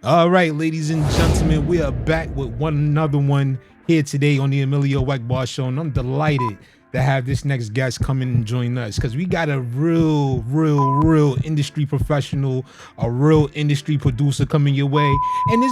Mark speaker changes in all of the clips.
Speaker 1: All right, ladies and gentlemen, we are back with another one here today on the EMillio EgBar show, and I'm delighted to have this next guest come in and join us because we got a real industry professional, a real industry producer coming your way, and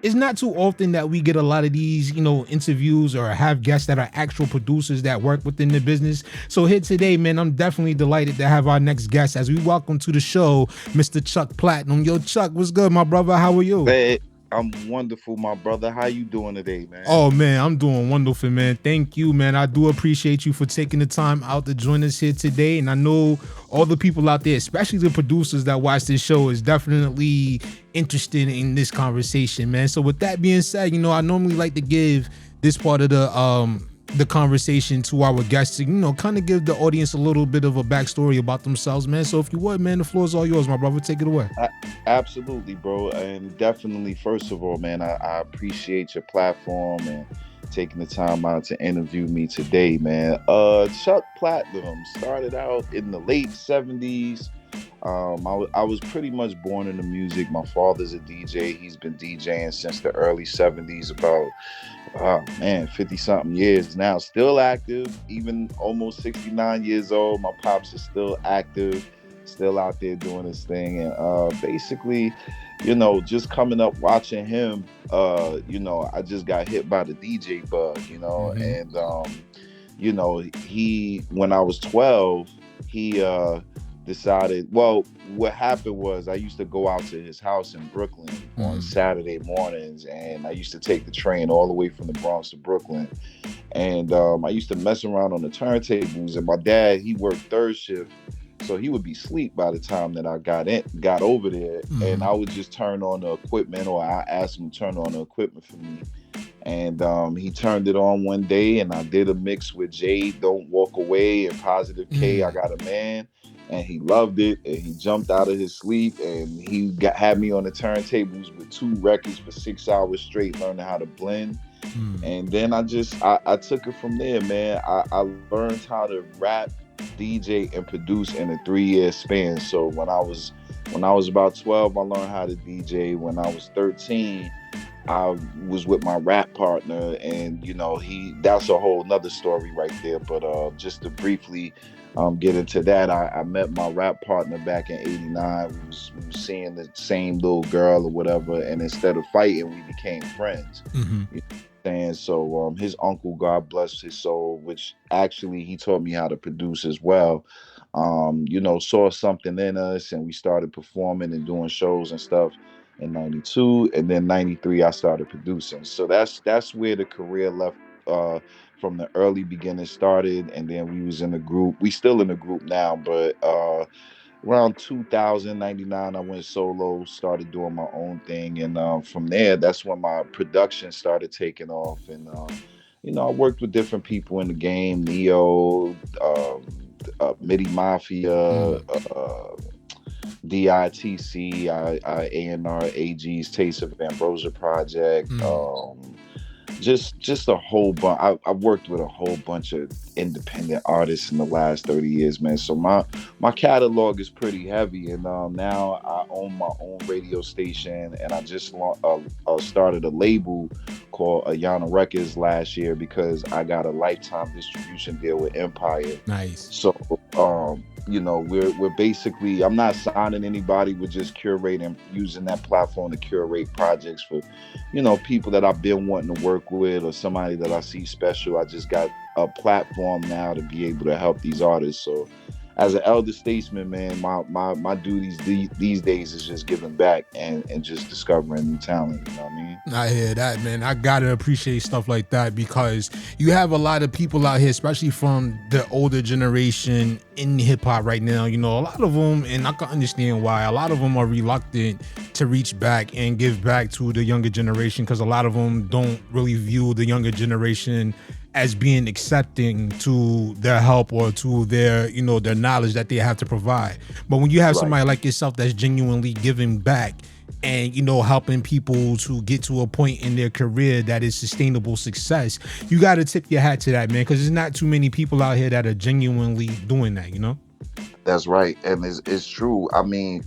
Speaker 1: it's not too often that we get a lot of these, interviews or have guests that are actual producers that work within the business. So here today, man, I'm definitely delighted to have our next guest as we welcome to the show, Mr. Chuck Platinum. Yo, Chuck, what's good, my brother? How are you?
Speaker 2: Hey, I'm wonderful, my brother. How you doing today, man?
Speaker 1: Oh man, I'm doing wonderful, man. Thank you, man. I do appreciate you for taking the time out to join us here today. And I know all the people out there, especially the producers that watch this show, is definitely interested in this conversation, man. So with that being said, I normally like to give this part of the conversation to our guests to, kind of give the audience a little bit of a backstory about themselves, man. So if you would, man, the floor is all yours, my brother. Take it away.
Speaker 2: A- Absolutely, bro. And definitely, first of all, man, I appreciate your platform and taking the time out to interview me today, man. Chuck Platinum started out in the late 70s. I was pretty much born into music. My father's a DJ. He's been DJing since the early 70s, about, oh man, 50 something years now. Still active, even almost 69 years old. My pops is still active, still out there doing his thing. And basically, just coming up watching him, I just got hit by the DJ bug,
Speaker 1: Mm-hmm.
Speaker 2: and, when I was 12, he, decided, well, what happened was I used to go out to his house in Brooklyn on
Speaker 1: Mm-hmm.
Speaker 2: Saturday mornings, and I used to take the train all the way from the Bronx to Brooklyn. And I used to mess around on the turntables, and my dad, he worked third shift, so he would be asleep by the time that I got over there, and I
Speaker 1: Mm-hmm.
Speaker 2: would just turn on the equipment, or I asked him to turn on the equipment for me. And he turned it on one day, and I did a mix with Jade, Don't Walk Away, and Positive K, I
Speaker 1: Mm-hmm.
Speaker 2: Got a Man. And he loved it, and he jumped out of his sleep, and had me on the turntables with two records for 6 hours straight, learning how to blend. And then I took it from there, man. I learned how to rap, DJ, and produce in a 3 year span. So when I was about 12, I learned how to DJ. When I was 13, I was with my rap partner, and he that's a whole nother story right there. But just to briefly get into that, I met my rap partner back in '89. We was seeing the same little girl or whatever, and instead of fighting, we became friends.
Speaker 1: Mm-hmm.
Speaker 2: You know what I'm saying? So his uncle, God bless his soul, which actually he taught me how to produce as well. Saw something in us, and we started performing and doing shows and stuff in '92, and then '93 I started producing. So that's where the career left, from the early beginning started, and then we was in the group. We still in the group now, but around 2099 I went solo, started doing my own thing, and from there, that's when my production started taking off. And I worked with different people in the game: Neo, Midi Mafia, DITC, A&R, AG's Taste of Ambrosia Project.
Speaker 1: Mm-hmm.
Speaker 2: Just a whole bunch. I've worked with a whole bunch of independent artists in the last 30 years, man. So my catalog is pretty heavy, and now I own my own radio station, and I just started a label called Ayana Records last year because I got a lifetime distribution deal with Empire.
Speaker 1: Nice.
Speaker 2: So we're basically, I'm not signing anybody, we're just curating, using that platform to curate projects for people that I've been wanting to work with, or somebody that I see special. I just got a platform now to be able to help these artists. So as an elder statesman, man, my duties these days is just giving back, and just discovering new talent, you know what I mean?
Speaker 1: I hear that, man. I gotta appreciate stuff like that because you have a lot of people out here, especially from the older generation in hip hop right now. A lot of them, and I can understand why. A lot of them are reluctant to reach back and give back to the younger generation because a lot of them don't really view the younger generation as being accepting to their help or to their, their knowledge that they have to provide. But when you have
Speaker 2: Right.
Speaker 1: somebody like yourself that's genuinely giving back and helping people to get to a point in their career that is sustainable success, you got to tip your hat to that, man, because there's not too many people out here that are genuinely doing that.
Speaker 2: That's right, and it's true. I mean,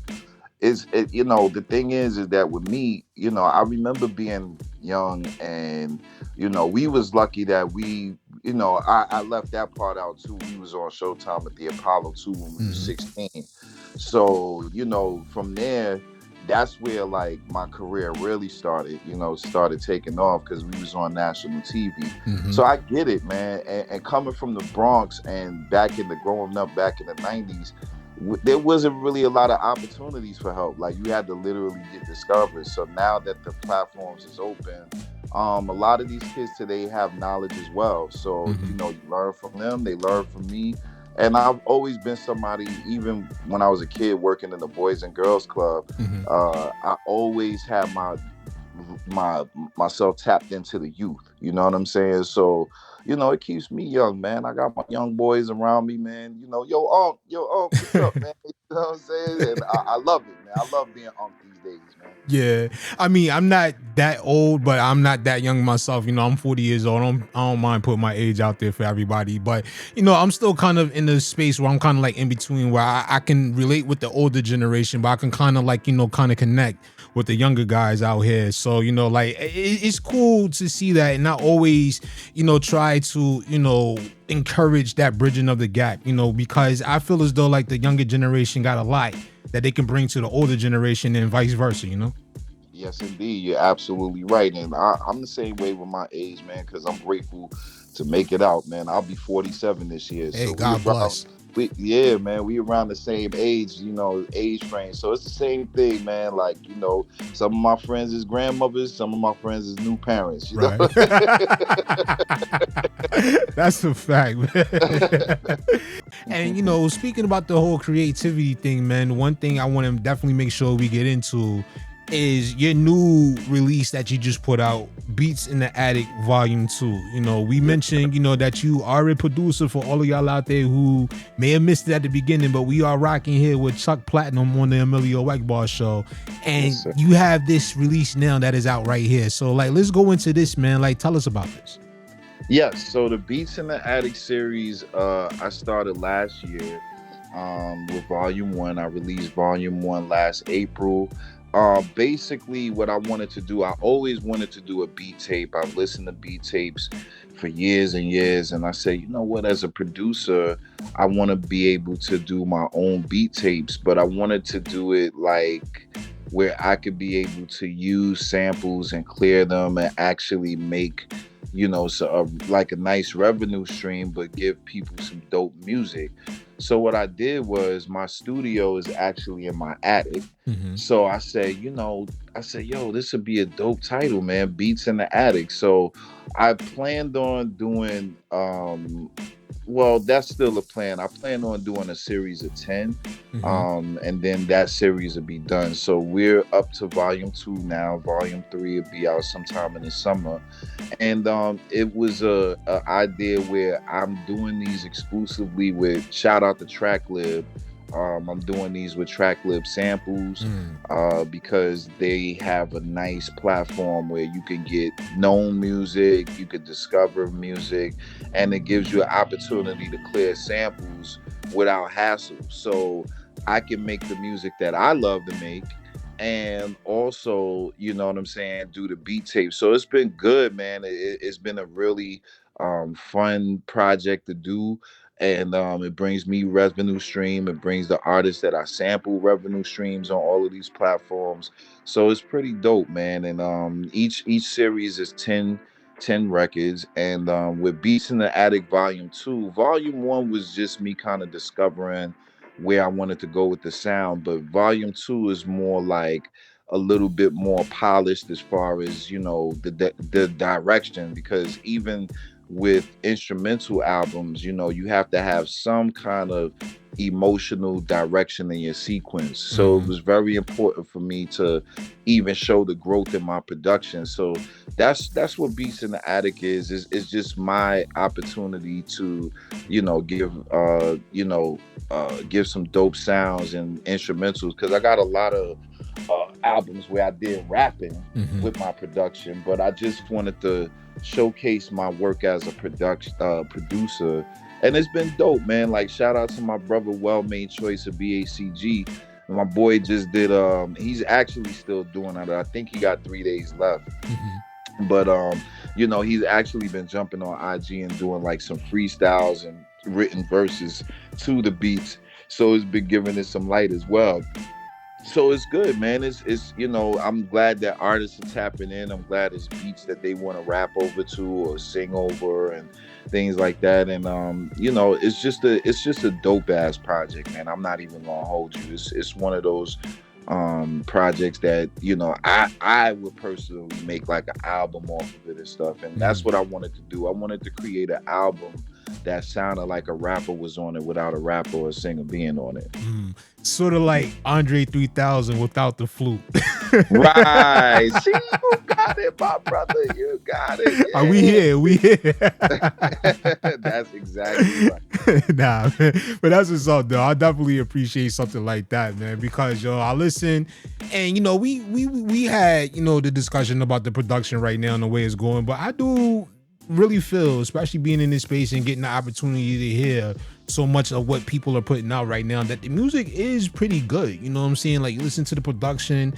Speaker 2: the thing is that with me, I remember being young, and we was lucky that I left that part out too. We was on Showtime at the Apollo 2 when we was
Speaker 1: Hmm.
Speaker 2: 16. So from there, that's where like my career really started taking off, because we was on national TV.
Speaker 1: Hmm.
Speaker 2: So I get it, man. And coming from the Bronx, and growing up back in the 90s, there wasn't really a lot of opportunities for help. Like, you had to literally get discovered. So now that the platforms is open, a lot of these kids today have knowledge as well. So
Speaker 1: Hmm.
Speaker 2: you learn from them, they learn from me. And I've always been somebody, even when I was a kid working in the Boys and Girls Club,
Speaker 1: Hmm.
Speaker 2: I always had my myself tapped into the youth. You know what I'm saying? So it keeps me young, man. I got my young boys around me, man. Yo, what's up, man? You know what I'm saying? And I love it, man. I love being these days, man.
Speaker 1: Yeah, I mean, I'm not that old, but I'm not that young myself. I'm 40 years old. I don't mind putting my age out there for everybody, but I'm still kind of in the space where I'm kind of like in between, where I can relate with the older generation, but I can kind of like kind of connect with the younger guys out here. So like it's cool to see that, and not always try to encourage that bridging of the gap. Because I feel as though like the younger generation got a lot that they can bring to the older generation, and vice versa.
Speaker 2: Yes, indeed. You're absolutely right. And I'm the same way with my age, man, because I'm grateful to make it out, man. I'll be 47 this year.
Speaker 1: Hey,
Speaker 2: So we
Speaker 1: God
Speaker 2: around,
Speaker 1: bless.
Speaker 2: yeah, man, we around the same age, age frame. So it's the same thing, man. Like, some of my friends is grandmothers, some of my friends is new parents,
Speaker 1: Right. That's a fact, man. And speaking about the whole creativity thing, man, one thing I want to definitely make sure we get into is your new release that you just put out, Beats in the Attic Volume 2. We
Speaker 2: Yeah.
Speaker 1: mentioned, that you are a producer. For all of y'all out there who may have missed it at the beginning, but we are rocking here with Chuck Platinum on the EmillioEgBar show.
Speaker 2: Yes,
Speaker 1: And
Speaker 2: sir.
Speaker 1: you have this release now that is out right here. So like, let's go into this, man. Like, tell us about this.
Speaker 2: Yes, so the Beats in the Attic series, I started last year, with Volume One. I released Volume One last April. Basically, what I wanted to do, I always wanted to do a beat tape. I've listened to beat tapes for years and years, and I say, you know what, as a producer, I want to be able to do my own beat tapes, but I wanted to do it like where I could be able to use samples and clear them and actually make like a nice revenue stream, but give people some dope music. So what I did was, my studio is actually in my attic.
Speaker 1: Mm-hmm.
Speaker 2: So I said, yo, this would be a dope title, man. Beats in the Attic. So I planned on doing well, that's still a plan. I plan on doing a series of 10.
Speaker 1: Mm-hmm.
Speaker 2: And then that series will be done. So we're up to volume 2 now. Volume 3 will be out sometime in the summer. And it was a idea where I'm doing these exclusively with, shout out to TrackLib. I'm doing these with TrackLib samples,
Speaker 1: Mm.
Speaker 2: because they have a nice platform where you can get known music, you could discover music, and it gives you an opportunity to clear samples without hassle. So I can make the music that I love to make, and also, you know what I'm saying, do the beat tape. So it's been good, man. It's been a really fun project to do. And it brings me revenue stream. It brings the artists that I sample revenue streams on all of these platforms. So it's pretty dope, man. And each series is 10 records. And with Beats in the Attic Volume 2, Volume 1 was just me kind of discovering where I wanted to go with the sound, but Volume 2 is more like a little bit more polished as far as the direction, because even with instrumental albums, you have to have some kind of emotional direction in your sequence. So it
Speaker 1: Mm-hmm.
Speaker 2: was very important for me to even show the growth in my production. So that's what Beats in the Attic is just my opportunity to give some dope sounds and instrumentals, because I got a lot of albums where I did rapping
Speaker 1: Mm-hmm.
Speaker 2: with my production, but I just wanted to showcase my work as a producer. And it's been dope, man. Like, shout out to my brother Well Made Choice of BACG. My boy just did. He's actually still doing it. I think he got 3 days left.
Speaker 1: Mm-hmm.
Speaker 2: But he's actually been jumping on IG and doing like some freestyles and written verses to the beats. So it's been giving it some light as well. So it's good, man. It's I'm glad that artists are tapping in. I'm glad it's beats that they want to rap over to or sing over and things like that. And it's just a dope ass project, man. I'm not even gonna hold you. It's one of those projects that I would personally make like an album off of it and stuff. And that's what I wanted to do. I wanted to create an album that sounded like a rapper was on it without a rapper or a singer being on it.
Speaker 1: Sort of like Andre 3000 without the flute.
Speaker 2: Right. See, you got it, my brother. You got it.
Speaker 1: Are we here? We here.
Speaker 2: That's exactly right.
Speaker 1: Nah, man. But that's what's up, though. I definitely appreciate something like that, man. Because I listen, and we had the discussion about the production right now and the way it's going. But I do really feel, especially being in this space and getting the opportunity to hear so much of what people are putting out right now, that the music is pretty good. You know what I'm saying? Like, you listen to the production,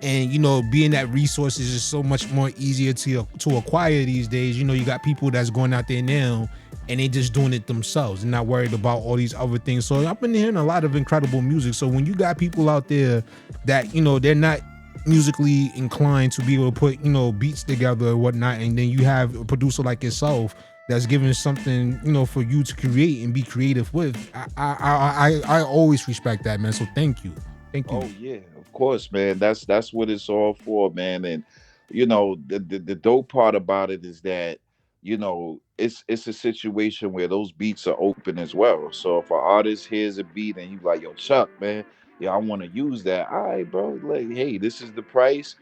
Speaker 1: and being that resources is so much more easier to acquire these days. You got people that's going out there now and they just doing it themselves and not worried about all these other things. So I've been hearing a lot of incredible music. So when you got people out there that they're not musically inclined to be able to put beats together or whatnot, and then you have a producer like yourself that's giving something for you to create and be creative with, I always respect that, man. So thank you.
Speaker 2: Oh yeah, of course, man. That's what it's all for, man. And the dope part about it is that it's a situation where those beats are open as well. So if an artist hears a beat and you like, yo, Chuck, man, yeah, I want to use that. All right, bro. Like, hey, this is the price.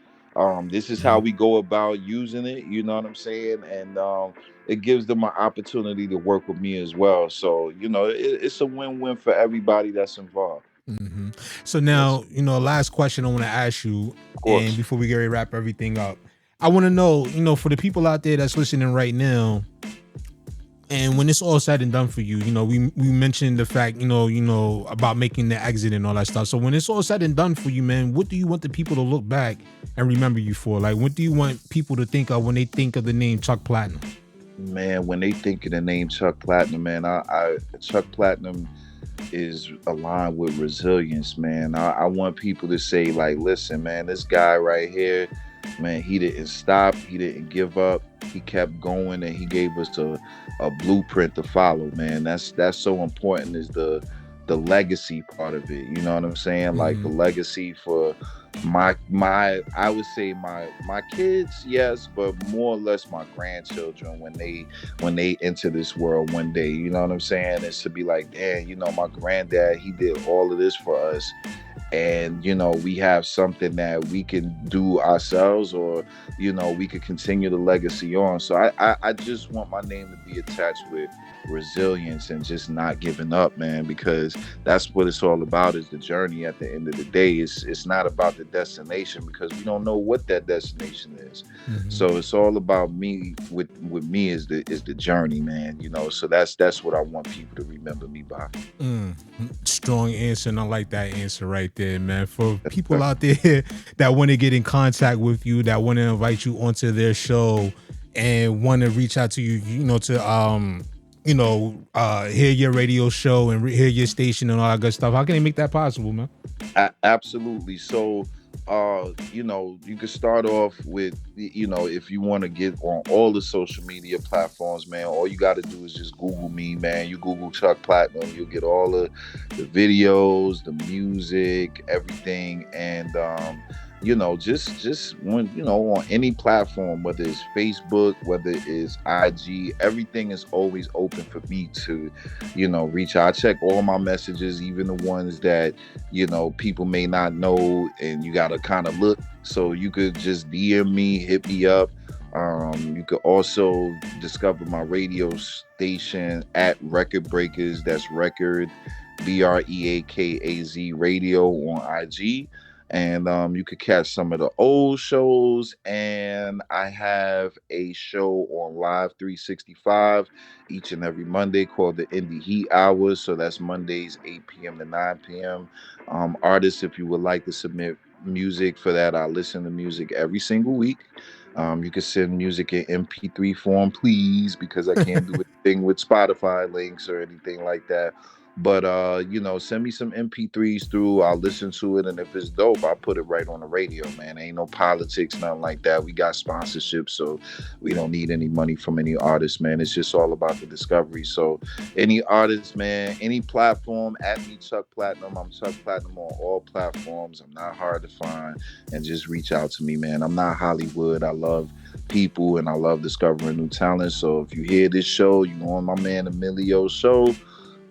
Speaker 2: This is how we go about using it. You know what I'm saying? And it gives them an opportunity to work with me as well. So it's a win-win for everybody that's involved.
Speaker 1: Mm-hmm. So
Speaker 2: Yes,
Speaker 1: now, last question I want to ask you,
Speaker 2: of
Speaker 1: and
Speaker 2: course.
Speaker 1: before we get ready to wrap everything up, I want to know, for the people out there that's listening right now, and when it's all said and done for you, we mentioned the fact, about making the exit and all that stuff. So when it's all said and done for you, man, what do you want the people to look back and remember you for? Like, what do you want people to think of when they think of the name Chuck Platinum?
Speaker 2: Man, when they think of the name Chuck Platinum, man, I Chuck Platinum is aligned with resilience, man. I want people to say, like, listen, man, this guy right here, man, he didn't stop, he didn't give up, he kept going, and he gave us a blueprint to follow, man. That's so important, is the legacy part of it. You know what I'm saying? Like, the
Speaker 1: Mm-hmm.
Speaker 2: legacy for my I would say my kids, yes, but more or less my grandchildren, when they enter this world one day. You know what I'm saying? It's to be like, damn, my granddad, he did all of this for us, and we have something that we can do ourselves, or we could continue the legacy on. So I just want my name to be attached with resilience and just not giving up, man, because that's what it's all about, is the journey. At the end of the day, it's not about the destination, because we don't know what that destination is.
Speaker 1: Mm-hmm.
Speaker 2: So it's all about me. With me is the journey, man. So that's what I want people to remember me by.
Speaker 1: Mm, strong answer, and I like that answer right there, man. For people out there that want to get in contact with you, that want to invite you onto their show, and want to reach out to you, to hear your radio show and hear your station and all that good stuff, how can they make that possible, man?
Speaker 2: Absolutely. So, you can start off with, if you want to get on all the social media platforms, man, all you got to do is just Google me, man. You Google Chuck Platinum, you'll get all the videos, the music, everything. And, just when, on any platform, whether it's Facebook, whether it's IG, everything is always open for me to, reach out. I check all my messages, even the ones that people may not know, and you gotta kind of look. So you could just DM me, hit me up. You could also discover my radio station at Record Breakers. That's Record, BREAKAZ Radio on IG. and you could catch some of the old shows. And I have a show on Live 365 each and every Monday called the Indie Heat Hours. So that's Mondays 8 p.m. to 9 p.m. Artists, if you would like to submit music for that, I listen to music every single week. You can send music in MP3 form, please, because I can't do anything with Spotify links or anything like that. But send me some MP3s through. I'll listen to it, and if it's dope, I'll put it right on the radio, man. Ain't no politics, nothing like that. We got sponsorships, so we don't need any money from any artist, man. It's just all about the discovery. So any artist, man, any platform, at me Chuck Platinum. I'm Chuck Platinum on all platforms. I'm not hard to find, and just reach out to me, man. I'm not Hollywood. I love people and I love discovering new talent. So if you hear this show, you on my man Emillio's show,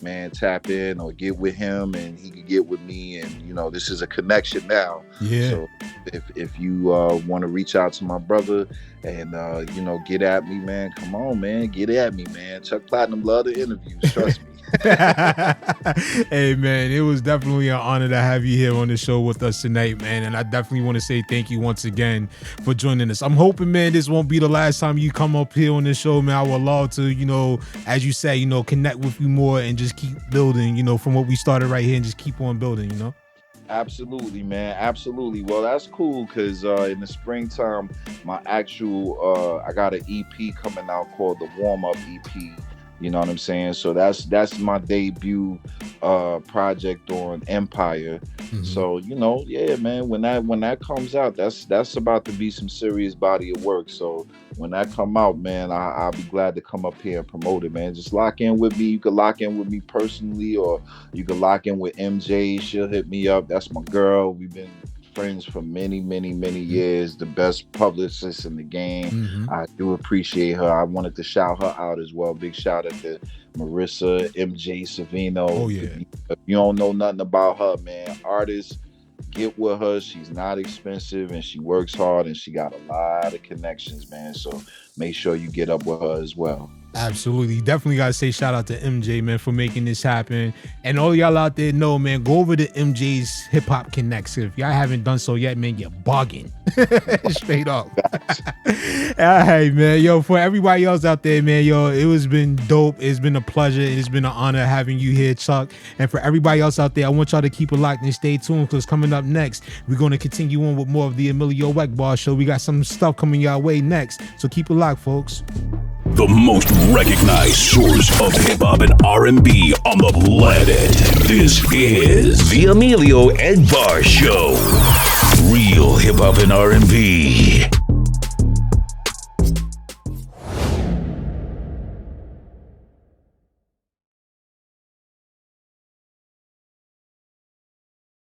Speaker 2: man, tap in or get with him and he can get with me, and this is a connection now.
Speaker 1: Yeah.
Speaker 2: So if you want to reach out to my brother and get at me, man, come on, man, get at me, man. Chuck Platinum love the interviews, trust me.
Speaker 1: Hey man, it was definitely an honor to have you here on the show with us tonight, man, and I definitely want to say thank you once again for joining us. I'm hoping, man, this won't be the last time you come up here on this show, man. I would love to, as you say, connect with you more and just keep building, from what we started right here, and just keep on building,
Speaker 2: Absolutely, man. Absolutely. Well, that's cool because in the springtime, my actual I got an EP coming out called the Warm Up EP. You know what I'm saying? So that's my debut project on Empire. Mm-hmm. So yeah, man. When that comes out, that's about to be some serious body of work. So when that come out, man, I'll be glad to come up here and promote it, man. Just lock in with me. You can lock in with me personally, or you can lock in with MJ. She'll hit me up. That's my girl. We've been friends for many, many, many years. The best publicist in the game. Mm-hmm. I do appreciate her. I wanted to shout her out as well. Big shout out to Marissa, MJ Savino.
Speaker 1: Oh yeah.
Speaker 2: If you don't know nothing about her, man, artist, get with her. She's not expensive and she works hard and she got a lot of connections, man. So make sure you get up with her as well.
Speaker 1: Absolutely. Definitely got to say shout out to MJ, man, for making this happen. And all y'all out there know, man, go over to MJ's Hip Hop Connects. If y'all haven't done so yet, man, you're bugging. Straight up. All right, man. Yo, for everybody else out there, man, it was been dope. It's been a pleasure. It's been an honor having you here, Chuck. And for everybody else out there, I want y'all to keep it locked and stay tuned, because coming up next, we're going to continue on with more of the Emillio EgBar show. We got some stuff coming your way next. So keep it locked, folks.
Speaker 3: The most recognized source of hip-hop and R&B on the planet. This is the Emillio EgBar Show. Real hip-hop and R&B.